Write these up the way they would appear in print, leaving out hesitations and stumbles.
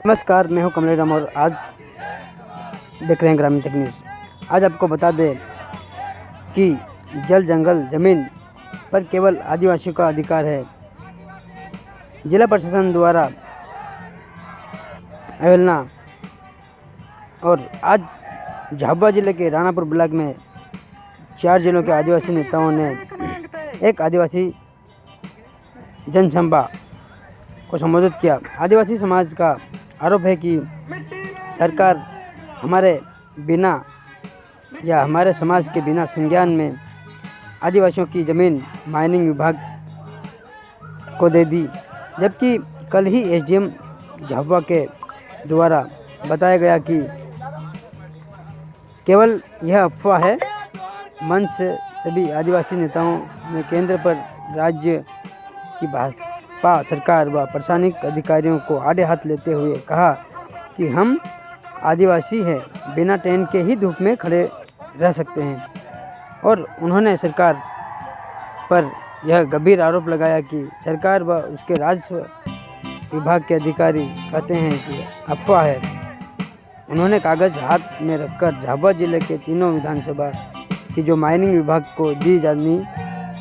नमस्कार, मैं हूं कमलेश राम और आज देख रहे हैं ग्रामीण टेक न्यूज़। आज आपको बता दें कि जल जंगल ज़मीन पर केवल आदिवासियों का अधिकार है। जिला प्रशासन द्वारा अवहेलना। और आज झाबुआ जिले के राणापुर ब्लॉक में 4 जिलों के आदिवासी नेताओं ने एक आदिवासी जनसभा को संबोधित किया। आदिवासी समाज का आरोप है कि सरकार हमारे बिना या हमारे समाज के बिना संज्ञान में आदिवासियों की ज़मीन माइनिंग विभाग को दे दी, जबकि कल ही एसडीएम झाबुआ के द्वारा बताया गया कि केवल यह अफवाह है। मंच से सभी आदिवासी नेताओं ने केंद्र पर राज्य की भाजपा सरकार व प्रशासनिक अधिकारियों को आड़े हाथ लेते हुए कहा कि हम आदिवासी हैं, बिना टेंट के ही धूप में खड़े रह सकते हैं। और उन्होंने सरकार पर यह गंभीर आरोप लगाया कि सरकार व उसके राजस्व विभाग के अधिकारी कहते हैं कि अफवाह है। उन्होंने कागज़ हाथ में रखकर झाबुआ जिले के तीनों विधानसभा की जो माइनिंग विभाग को दी जाने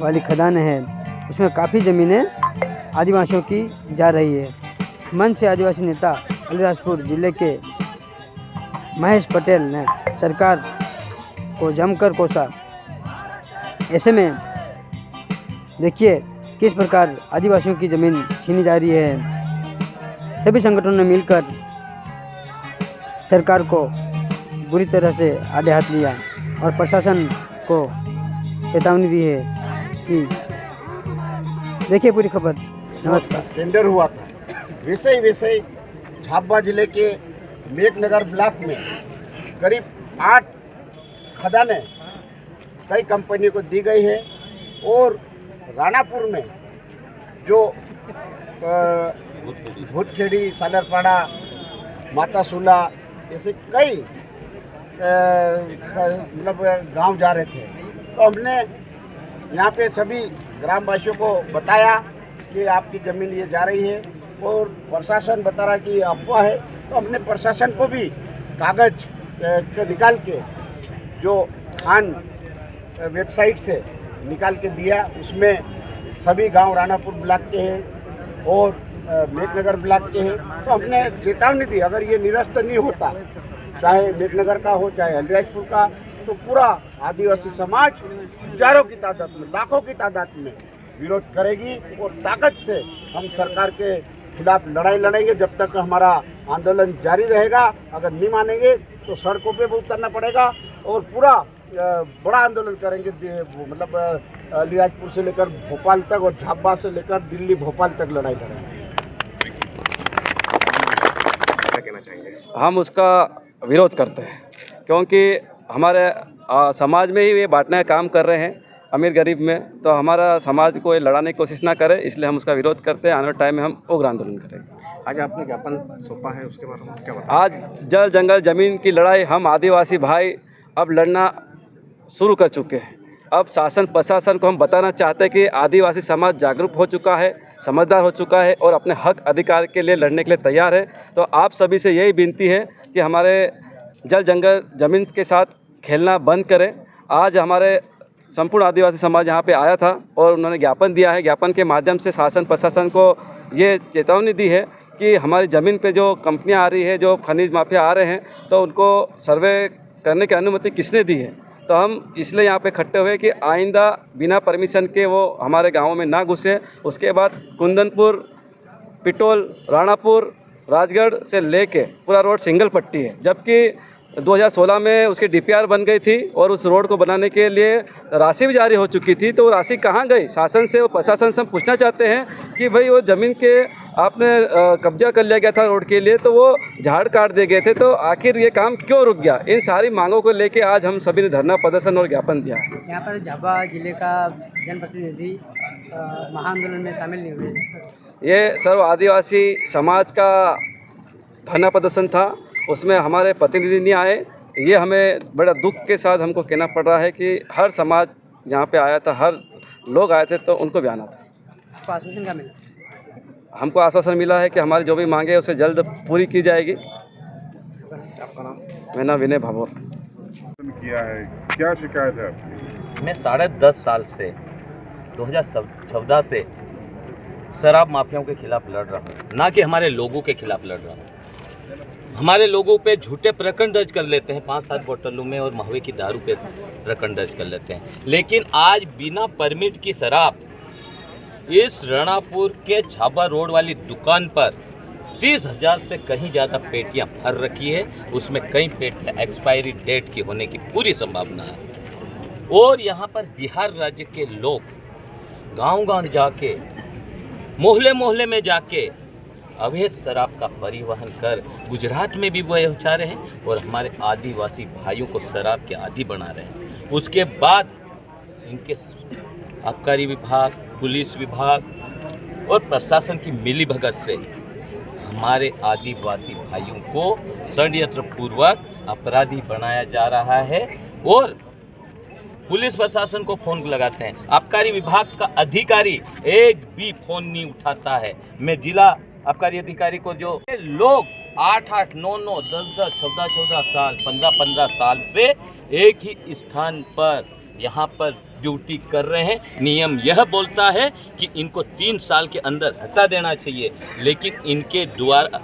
वाली खदानें हैं, उसमें काफ़ी ज़मीनें आदिवासियों की जा रही है। मंच से आदिवासी नेता अलीराजपुर जिले के महेश पटेल ने सरकार को जमकर कोसा। ऐसे में देखिए किस प्रकार आदिवासियों की ज़मीन छीनी जा रही है। सभी संगठनों ने मिलकर सरकार को बुरी तरह से आड़े हाथ लिया और प्रशासन को चेतावनी दी है कि देखिए पूरी खबर। नमस्कार। टेंडर हुआ था, वैसे ही झाबुआ जिले के मेघनगर ब्लॉक में करीब 8 खदानें कई कंपनी को दी गई है। और राणापुर में जो भूतखेड़ी, सालरपाड़ा, मातासुला ऐसे कई मतलब गांव जा रहे थे, तो हमने यहाँ पे सभी ग्रामवासियों को बताया कि आपकी ज़मीन ये जा रही है और प्रशासन बता रहा कि अफवाह है। तो हमने प्रशासन को भी कागज़ निकाल के जो खान वेबसाइट से निकाल के दिया, उसमें सभी गांव राणापुर ब्लॉक के हैं और मेघनगर ब्लॉक के हैं। तो हमने चेतावनी दी, अगर ये निरस्त नहीं होता, चाहे मेघनगर का हो चाहे अलीराजपुर का, तो पूरा आदिवासी समाज हजारों की तादाद में, लाखों की तादाद में विरोध करेगी और ताकत से हम सरकार के खिलाफ लड़ाई लड़ेंगे जब तक हमारा आंदोलन जारी रहेगा। अगर नहीं मानेंगे तो सड़कों पे भी उतरना पड़ेगा और पूरा बड़ा आंदोलन करेंगे। मतलब अलीराजपुर से लेकर भोपाल तक और झाबुआ से लेकर दिल्ली भोपाल तक लड़ाई करेंगे। हम उसका विरोध करते हैं क्योंकि हमारे समाज में ही ये बांटने का काम कर रहे हैं, अमीर गरीब में। तो हमारा समाज को ये लड़ाने की कोशिश ना करे, इसलिए हम उसका विरोध करते हैं। आने वाले टाइम में हम उग्र आंदोलन करेंगे। आज आपने ज्ञापन सौंपा है, उसके बारे में क्या बताएं? आज जल जंगल ज़मीन की लड़ाई हम आदिवासी भाई अब लड़ना शुरू कर चुके हैं। अब शासन प्रशासन को हम बताना चाहते हैं कि आदिवासी समाज जागरूक हो चुका है, समझदार हो चुका है और अपने हक अधिकार के लिए लड़ने के लिए तैयार है। तो आप सभी से यही विनती है कि हमारे जल जंगल ज़मीन के साथ खेलना बंद करें। आज हमारे संपूर्ण आदिवासी समाज यहाँ पे आया था और उन्होंने ज्ञापन दिया है। ज्ञापन के माध्यम से शासन प्रशासन को ये चेतावनी दी है कि हमारी ज़मीन पे जो कंपनियाँ आ रही है, जो खनिज माफिया आ रहे हैं, तो उनको सर्वे करने की अनुमति किसने दी है। तो हम इसलिए यहाँ पे इकट्ठे हुए कि आइंदा बिना परमिशन के वो हमारे गाँव में ना घुसे। उसके बाद कुंदनपुर, पिटोल, राणापुर, राजगढ़ से लेके पूरा रोड सिंगल पट्टी है, जबकि 2016 में उसकी डीपीआर बन गई थी और उस रोड को बनाने के लिए राशि भी जारी हो चुकी थी। तो वो राशि कहाँ गई? शासन से और प्रशासन से हम पूछना चाहते हैं कि भाई वो ज़मीन के आपने कब्जा कर लिया गया था रोड के लिए, तो वो झाड़ काट दिए गए थे, तो आखिर ये काम क्यों रुक गया? इन सारी मांगों को लेके आज हम सभी ने धरना प्रदर्शन और ज्ञापन दिया। यहाँ पर झाबुआ जिले का जनप्रतिनिधि महाआंदोलन में शामिल नहीं हुए। ये सर्व आदिवासी समाज का धरना प्रदर्शन था, उसमें हमारे प्रतिनिधि नहीं आए। ये हमें बड़ा दुख के साथ हमको कहना पड़ रहा है कि हर समाज यहाँ पे आया था, हर लोग आए थे, तो उनको भी आना था। आश्वासन क्या मिला? हमको आश्वासन मिला है कि हमारी जो भी मांगे उसे जल्द पूरी की जाएगी। मेरा नाम विनय भाभोर। किया है, क्या शिकायत है आपकी? मैं 10.5 साल से 2014 से शराब माफियाओं के खिलाफ लड़ रहा हूँ, ना कि हमारे लोगों के खिलाफ लड़ रहा हूँ। हमारे लोगों पे झूठे प्रकरण दर्ज कर लेते हैं, 5-7 बोतलों में, और महुए की दारू पे प्रकरण दर्ज कर लेते हैं। लेकिन आज बिना परमिट की शराब इस रणापुर के झाबा रोड वाली दुकान पर 30,000 से कहीं ज़्यादा पेटियां भर रखी है। उसमें कई पेटियां एक्सपायरी डेट की होने की पूरी संभावना है। और यहाँ पर बिहार राज्य के लोग गांव-गांव जाके, मोहल्ले में जाके अवैध शराब का परिवहन कर गुजरात में भी पहुँचा रहे हैं और हमारे आदिवासी भाइयों को शराब के आदी बना रहे हैं। उसके बाद इनके आबकारी विभाग, पुलिस विभाग और प्रशासन की मिलीभगत से हमारे आदिवासी भाइयों को षड्यंत्र पूर्वक अपराधी बनाया जा रहा है। और पुलिस प्रशासन को फोन लगाते हैं, आबकारी विभाग का अधिकारी एक भी फोन नहीं उठाता है। मैं जिला आबकारी अधिकारी को, जो लोग 8-8, 9-9, 10-10, 14-14 साल, 15-15 साल से एक ही स्थान पर यहाँ पर ड्यूटी कर रहे हैं, नियम यह बोलता है कि इनको 3 साल के अंदर हटा देना चाहिए, लेकिन इनके द्वारा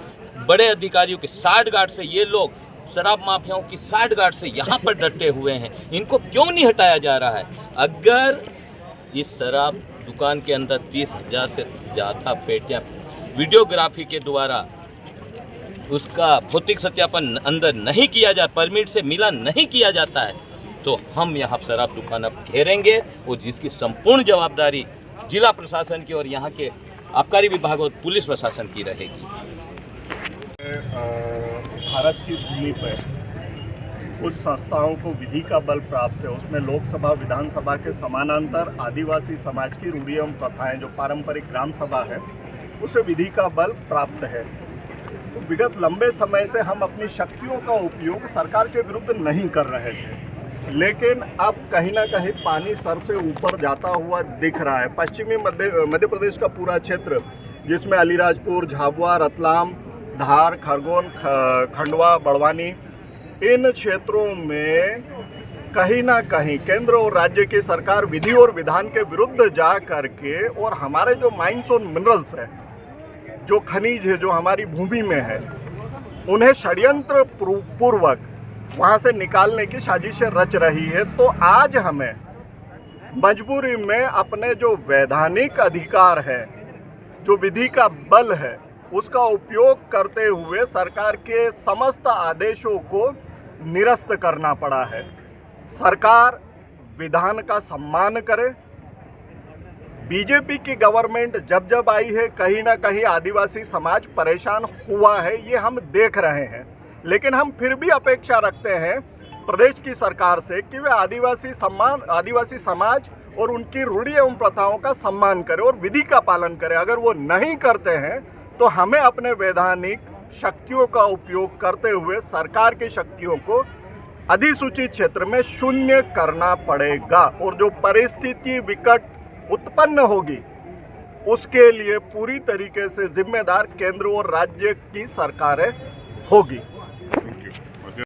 बड़े अधिकारियों के साठगांठ से ये लोग शराब माफियाओं की साठगांठ से यहाँ पर डटे हुए हैं। इनको क्यों नहीं हटाया जा रहा है? अगर इस शराब दुकान के अंदर 30,000 से ज़्यादा पेटियाँ वीडियोग्राफी के द्वारा उसका भौतिक सत्यापन अंदर नहीं किया जाए, परमिट से मिला नहीं किया जाता है, तो हम यहाँ शराब दुकान अब घेरेंगे और जिसकी संपूर्ण जवाबदारी जिला प्रशासन की और यहाँ के आबकारी विभाग और पुलिस प्रशासन की रहेगी। भारत की भूमि पर कुछ संस्थाओं को विधि का बल प्राप्त है, उसमें लोकसभा विधानसभा के समानांतर आदिवासी समाज की रूढ़ी एवं प्रथाएं, जो पारंपरिक ग्राम सभा है, उसे विधि का बल प्राप्त है। तो विगत लंबे समय से हम अपनी शक्तियों का उपयोग सरकार के विरुद्ध नहीं कर रहे थे, लेकिन अब कहीं ना कहीं पानी सर से ऊपर जाता हुआ दिख रहा है। पश्चिमी मध्य प्रदेश का पूरा क्षेत्र, जिसमें अलीराजपुर, झाबुआ, रतलाम, धार, खरगोन, खंडवा, बड़वानी, इन क्षेत्रों में कहीं ना कहीं केंद्र और राज्य की सरकार विधि और विधान के विरुद्ध जा करके, और हमारे जो माइंस और मिनरल्स है, जो खनिज है, जो हमारी भूमि में है, उन्हें षड्यंत्र पूर्वक वहाँ से निकालने की साजिशें रच रही है। तो आज हमें मजबूरी में अपने जो वैधानिक अधिकार है, जो विधि का बल है, उसका उपयोग करते हुए सरकार के समस्त आदेशों को निरस्त करना पड़ा है। सरकार विधान का सम्मान करे। बीजेपी की गवर्नमेंट जब जब आई है, कहीं ना कहीं आदिवासी समाज परेशान हुआ है, ये हम देख रहे हैं। लेकिन हम फिर भी अपेक्षा रखते हैं प्रदेश की सरकार से कि वे आदिवासी समाज और उनकी रूढ़ी एवं प्रथाओं का सम्मान करे और विधि का पालन करे। अगर वो नहीं करते हैं तो हमें अपने वैधानिक शक्तियों का उपयोग करते हुए सरकार की शक्तियों को अधिसूचित क्षेत्र में शून्य करना पड़ेगा। और जो परिस्थिति विकट उत्पन्न होगी, उसके लिए पूरी तरीके से जिम्मेदार केंद्र और राज्य की सरकारें होगी।